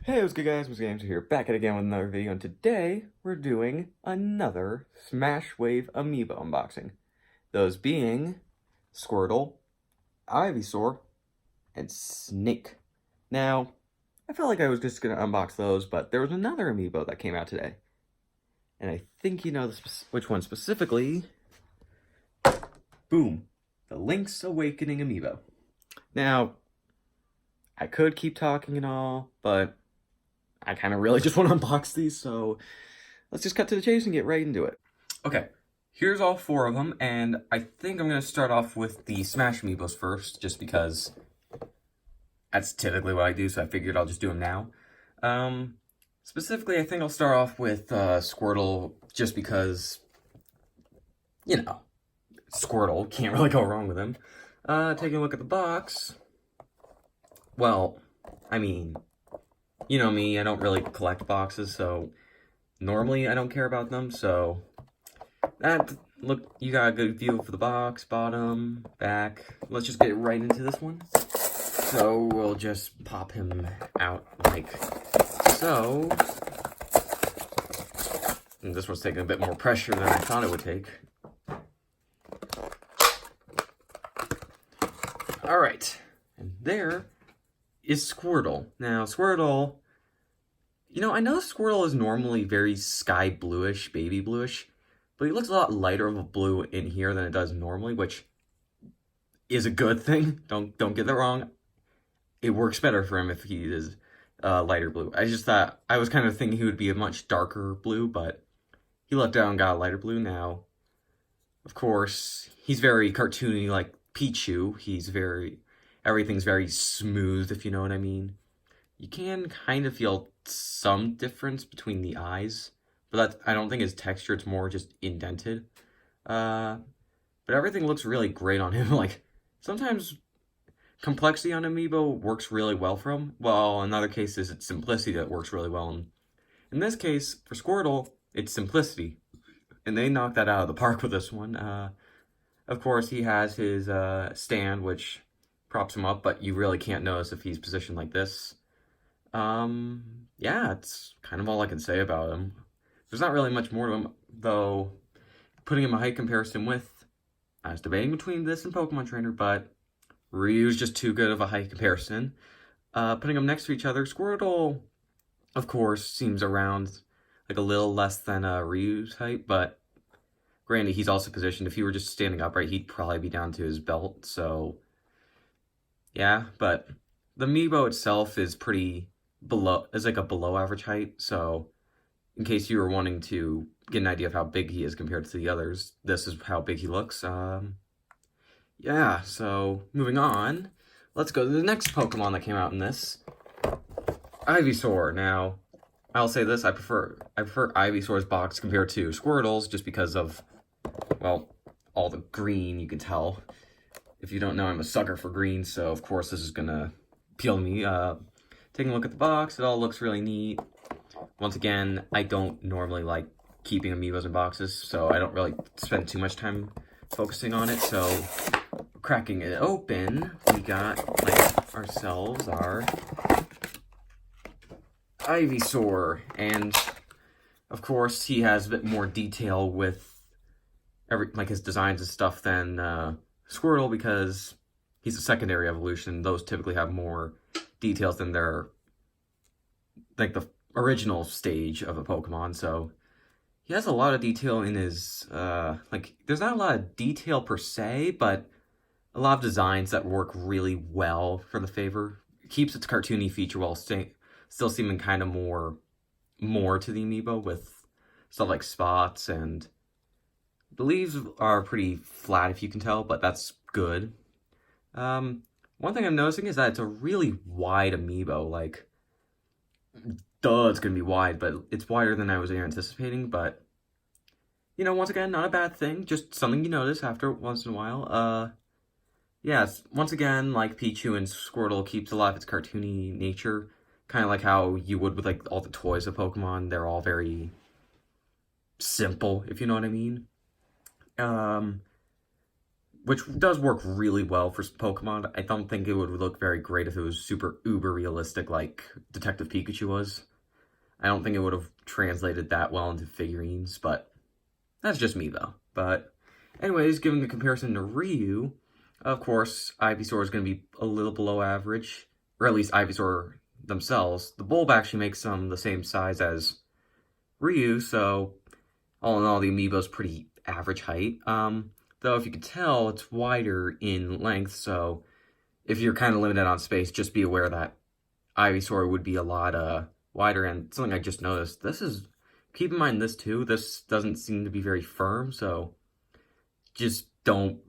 Hey, what's good guys? What's Games here, back at it again with another video, and today we're doing another Smash Wave Amiibo unboxing. Those being Squirtle, Ivysaur, and Snake. Now, I felt like I was just gonna unbox those, but there was another Amiibo that came out today. And I think you know which one specifically. Boom! The Link's Awakening Amiibo. Now, I could keep talking and all, but I kind of really just want to unbox these, so let's just cut to the chase and get right into it. Okay, here's all four of them, and I think I'm going to start off with the Smash Amiibos first, just because that's typically what I do, so I figured I'll just do them now. Specifically, I think I'll start off with Squirtle, just because, you know, Squirtle, can't really go wrong with him. Taking a look at the box, well, I mean, you know me, I don't really collect boxes, so normally I don't care about them, so look, you got a good view of the box, bottom, back. Let's just get right into this one. So we'll just pop him out like so. And this one's taking a bit more pressure than I thought it would take. Alright, and there is Squirtle. Now, Squirtle, you know, I know Squirtle is normally very sky bluish, baby bluish, but he looks a lot lighter of a blue in here than it does normally, which is a good thing. Don't get that wrong. It works better for him if he is lighter blue. I just thought, I was kind of thinking he would be a much darker blue, but he lucked out and got a lighter blue. Now, of course, he's very cartoony like Pichu. Everything's very smooth, if you know what I mean. You can kind of feel some difference between the eyes, but I don't think it's texture, it's more just indented. But everything looks really great on him. Like, sometimes complexity on Amiibo works really well for him, while in other cases it's simplicity that works really well. And in this case, for Squirtle, it's simplicity. And they knocked that out of the park with this one. Of course, he has his stand, which props him up, but you really can't notice if he's positioned like this. Yeah, it's kind of all I can say about him. There's not really much more to him, though. Putting him a height comparison with, I was debating between this and Pokemon Trainer, but Ryu's just too good of a height comparison. Putting them next to each other, Squirtle, of course, seems around like a little less than Ryu's height, but granted, he's also positioned. If he were just standing upright, he'd probably be down to his belt, so yeah, but the Amiibo itself is like a below average height, so in case you were wanting to get an idea of how big he is compared to the others, this is how big he looks. Yeah, so moving on, let's go to the next Pokemon that came out in this, Ivysaur. Now, I'll say this, I prefer Ivysaur's box compared to Squirtle's just because of, well, all the green, you can tell. If you don't know, I'm a sucker for green, so of course this is gonna appeal to me. Taking a look at the box, it all looks really neat. Once again, I don't normally like keeping Amiibos in boxes, so I don't really spend too much time focusing on it. So, cracking it open, we got like ourselves our Ivysaur, and of course he has a bit more detail with his designs and stuff than Squirtle, because he's a secondary evolution. Those typically have more details than their, like, the original stage of a Pokemon, so he has a lot of detail in his, there's not a lot of detail per se, but a lot of designs that work really well for the favor. It keeps its cartoony feature while still seeming kind of more to the Amiibo, with stuff like spots, and the leaves are pretty flat if you can tell, but that's good. One thing I'm noticing is that it's a really wide Amiibo. Like, duh, it's gonna be wide, but it's wider than I was anticipating. But, you know, once again, not a bad thing, just something you notice after once in a while. Yes, once again, like Pichu and Squirtle, keeps a lot of its cartoony nature, kind of like how you would with like all the toys of Pokemon. They're all very simple, if you know what I mean. which does work really well for Pokemon. I don't think it would look very great if it was super uber realistic like Detective Pikachu was. I don't think it would have translated that well into figurines, but that's just me though. But anyways, given the comparison to Ryu, of course, Ivysaur is going to be a little below average, or at least Ivysaur themselves. The bulb actually makes them the same size as Ryu, so all in all, the Amiibo's pretty average height. Though if you can tell, it's wider in length, so if you're kind of limited on space, just be aware that Ivysaur would be a lot wider. And something I just noticed, keep in mind this too, this doesn't seem to be very firm, so just don't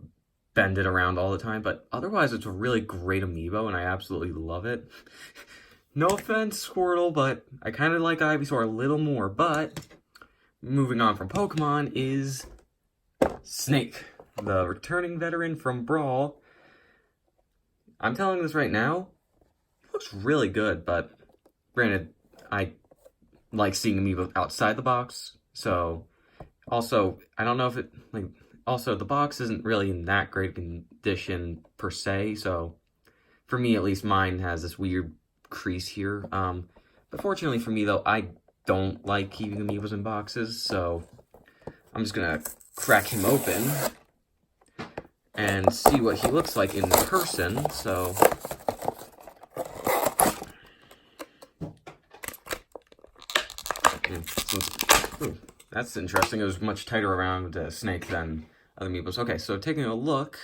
bend it around all the time. But otherwise, it's a really great Amiibo, and I absolutely love it. No offense, Squirtle, but I kind of like Ivysaur a little more. But moving on from Pokemon is Snake, the returning veteran from Brawl. I'm telling this right now, it looks really good, but granted, I like seeing Amiibo outside the box, so also, I don't know if it, also, the box isn't really in that great condition per se, so for me, at least, mine has this weird crease here. But fortunately for me, though, I don't like keeping Amiibos in boxes, so I'm just gonna crack him open and see what he looks like in person, so ooh, that's interesting. It was much tighter around Snake than other Amiibos. Okay, so taking a look,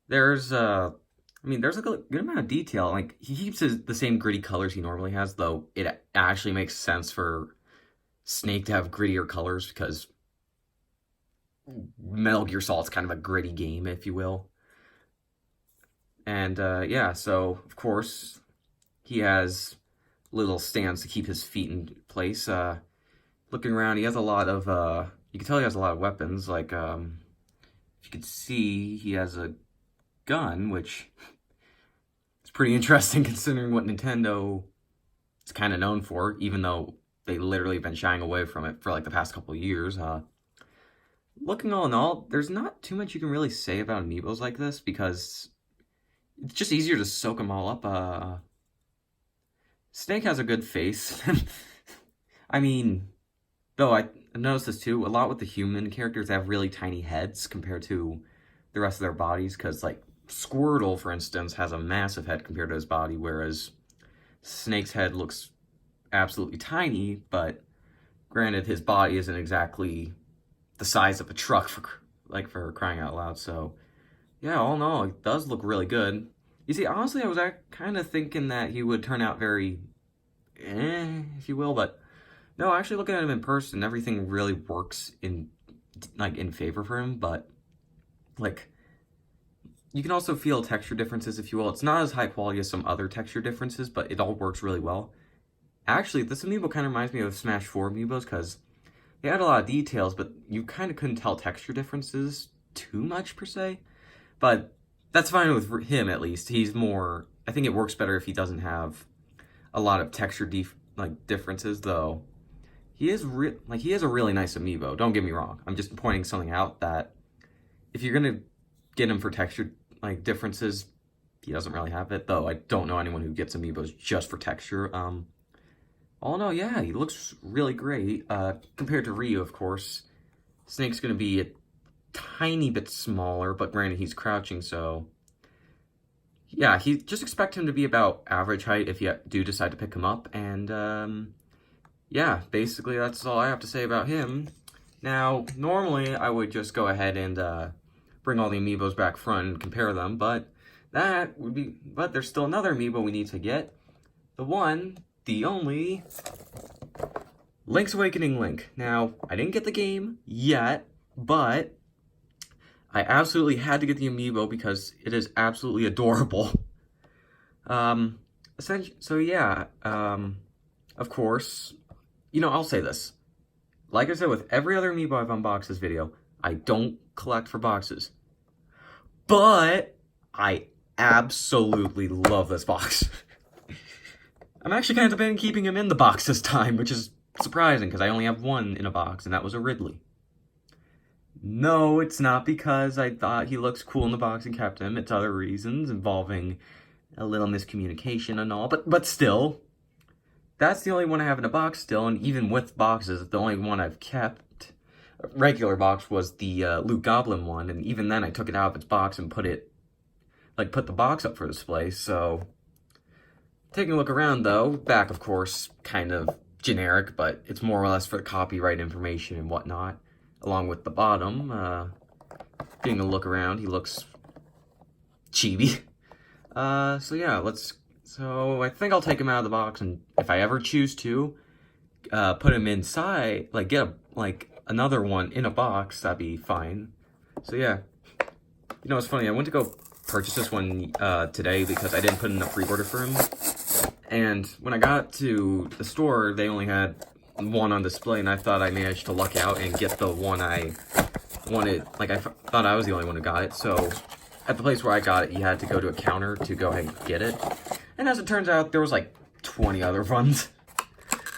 there's there's a good amount of detail. Like, he keeps the same gritty colors he normally has, though it actually makes sense for Snake to have grittier colors because Metal Gear Solid's kind of a gritty game, if you will. And yeah, so of course he has little stands to keep his feet in place. Looking around, he has a lot of you can tell he has a lot of weapons. Like if you can see, he has a gun, which is pretty interesting considering what Nintendo is kind of known for, even though they literally have been shying away from it for like the past couple of years. Looking all in all, there's not too much you can really say about Amiibos like this because it's just easier to soak them all up. Snake has a good face. I mean, though I noticed this too, a lot with the human characters have really tiny heads compared to the rest of their bodies, because like Squirtle, for instance, has a massive head compared to his body, whereas Snake's head looks absolutely tiny, but granted, his body isn't exactly the size of a truck for crying out loud. So yeah, all in all, it does look really good. You see, honestly, I was kind of thinking that he would turn out very if you will, but no, actually looking at him in person, everything really works in favor for him. But like, you can also feel texture differences, if you will. It's not as high quality as some other texture differences, but it all works really well. Actually, this Amiibo kind of reminds me of Smash 4 Amiibos, because they had a lot of details, but you kind of couldn't tell texture differences too much, per se. But that's fine with him, at least. He's more... I think it works better if he doesn't have a lot of texture differences, though. He is he is a really nice Amiibo, don't get me wrong. I'm just pointing something out that if you're gonna get him for texture differences, he doesn't really have it, though I don't know anyone who gets Amiibos just for texture. All in all, yeah, he looks really great. Compared to Ryu, of course, Snake's gonna be a tiny bit smaller, but granted, he's crouching, so yeah, just expect him to be about average height if you do decide to pick him up. And yeah, basically that's all I have to say about him. Now, normally I would just go ahead and bring all the Amiibos back front and compare them, but there's still another Amiibo we need to get. The one, the only, Link's Awakening Link. Now, I didn't get the game yet, but I absolutely had to get the Amiibo because it is absolutely adorable. So yeah, of course, I'll say this. Like I said, with every other Amiibo I've unboxed this video, I don't collect for boxes. But I absolutely love this box. I'm actually kind of debating keeping him in the box this time, which is surprising because I only have one in a box, and that was a Ridley. No, it's not because I thought he looks cool in the box and kept him. It's other reasons involving a little miscommunication and all. But still, that's the only one I have in a box still. And even with boxes, the only one I've kept, regular box, was the Luke Goblin one. And even then, I took it out of its box and put the box up for display. So, taking a look around though, back of course, kind of generic, but it's more or less for copyright information and whatnot. Along with the bottom, getting a look around, he looks chibi. So yeah, so I think I'll take him out of the box, and if I ever choose to, put him inside, get another one in a box, that'd be fine. So yeah, it's funny, I went to go purchase this one, today because I didn't put in a pre-order for him, and when I got to the store, they only had one on display, and I thought I managed to luck out and get the one I wanted. I thought I was the only one who got it, so at the place where I got it, you had to go to a counter to go ahead and get it. And as it turns out, there was 20 other ones.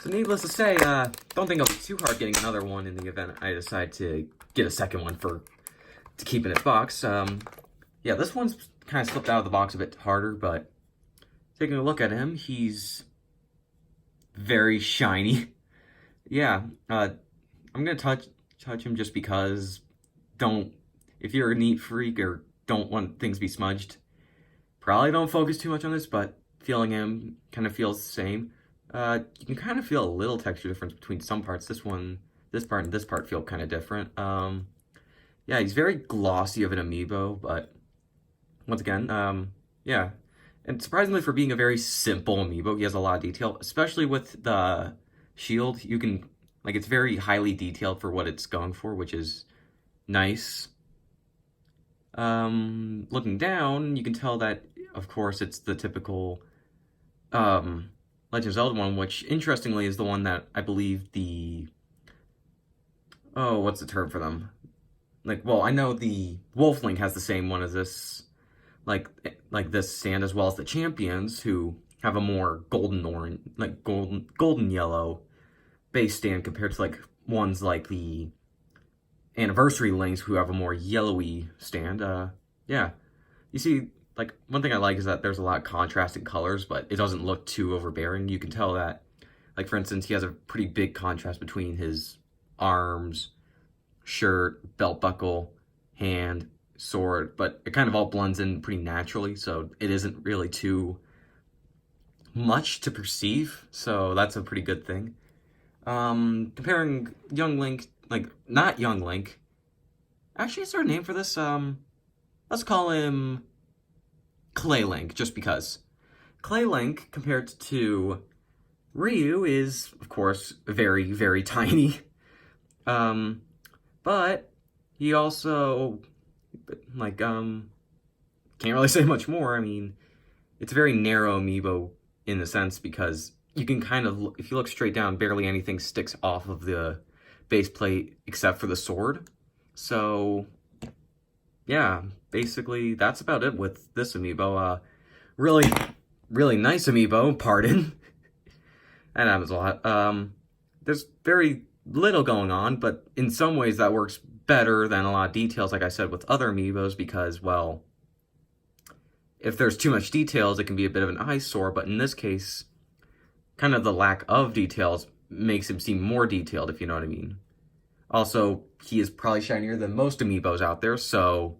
So needless to say, don't think it'll be too hard getting another one in the event I decide to get a second one to keep in its box. Yeah, this one's kind of slipped out of the box a bit harder, but taking a look at him, he's very shiny. Yeah, I'm gonna touch him just because. If you're a neat freak or don't want things to be smudged, probably don't focus too much on this, but feeling him kind of feels the same. You can kind of feel a little texture difference between some parts. This part, and this part feel kind of different. Yeah, he's very glossy of an amiibo, but once again, yeah. And surprisingly, for being a very simple amiibo, he has a lot of detail, especially with the shield. You can, it's very highly detailed for what it's going for, which is nice. Looking down, you can tell that, of course, it's the typical, Legend of Zelda one, which, interestingly, is the one that I believe what's the term for them? I know the Wolf Link has the same one as this, this stand, as well as the Champions, who have a more golden orange, golden yellow base stand compared to, ones like the Anniversary Links, who have a more yellowy stand. Yeah. You see, one thing I like is that there's a lot of contrasting colors, but it doesn't look too overbearing. You can tell that, for instance, he has a pretty big contrast between his arms, shirt, belt buckle, hand, sword, but it kind of all blends in pretty naturally, so it isn't really too much to perceive, so that's a pretty good thing. Comparing Young Link, not Young Link. Actually, is there a name for this? Let's call him Clay Link, just because. Clay Link, compared to Ryu, is, of course, very, very tiny. But he also, can't really say much more. I mean, it's a very narrow amiibo in a sense, because you can kind of, if you look straight down, barely anything sticks off of the base plate except for the sword. So, yeah, basically that's about it with this amiibo. Really, really nice amiibo, pardon. And that was a lot. There's very little going on, but in some ways that works better than a lot of details, like I said, with other amiibos, because, well, if there's too much details, it can be a bit of an eyesore, but in this case, kind of the lack of details makes him seem more detailed, if you know what I mean. Also, he is probably shinier than most amiibos out there, so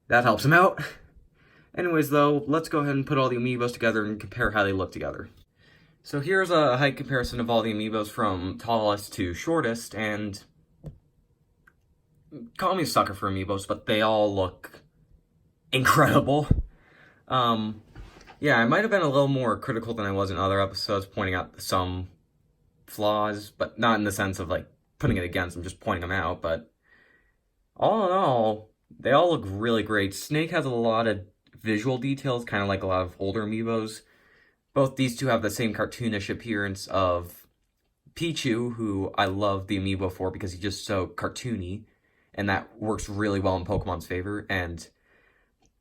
that helps him out. Anyways, though, let's go ahead and put all the amiibos together and compare how they look together. So here's a height comparison of all the amiibos from tallest to shortest, and call me a sucker for amiibos, but they all look incredible. Yeah, I might have been a little more critical than I was in other episodes, pointing out some flaws, but not in the sense of, putting it against them, just pointing them out, but all in all, they all look really great. Snake has a lot of visual details, kind of like a lot of older amiibos. Both these two have the same cartoonish appearance of Pichu, who I love the amiibo for because he's just so cartoony, and that works really well in Pokemon's favor. And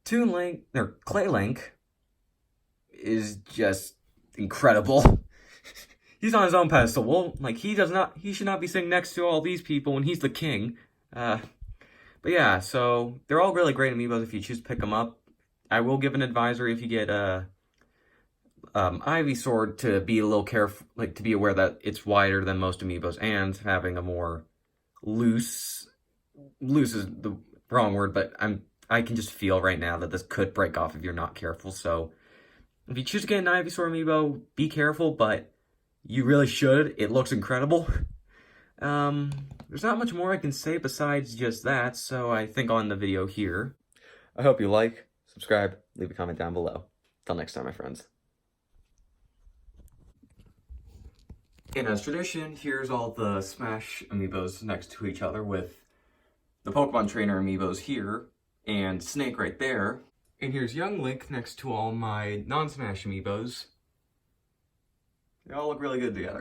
Toon Link, or Clay Link, is just incredible. He's on his own pedestal. Well, he should not be sitting next to all these people when he's the king. But yeah, so they're all really great Amiibos if you choose to pick them up. I will give an advisory if you get Ivysaur to be a little careful, like to be aware that it's wider than most Amiibos and having a more loose is the wrong word, but I can just feel right now that this could break off if you're not careful. So if you choose to get an Ivysaur Amiibo, be careful, but you really should. It looks incredible. There's not much more I can say besides just that, so I think I'll end the video here. I hope you like, subscribe, leave a comment down below. Till next time, my friends. And as tradition, here's all the Smash Amiibos next to each other with the Pokemon Trainer Amiibos here, and Snake right there. And here's Young Link next to all my non-Smash Amiibos. They all look really good together.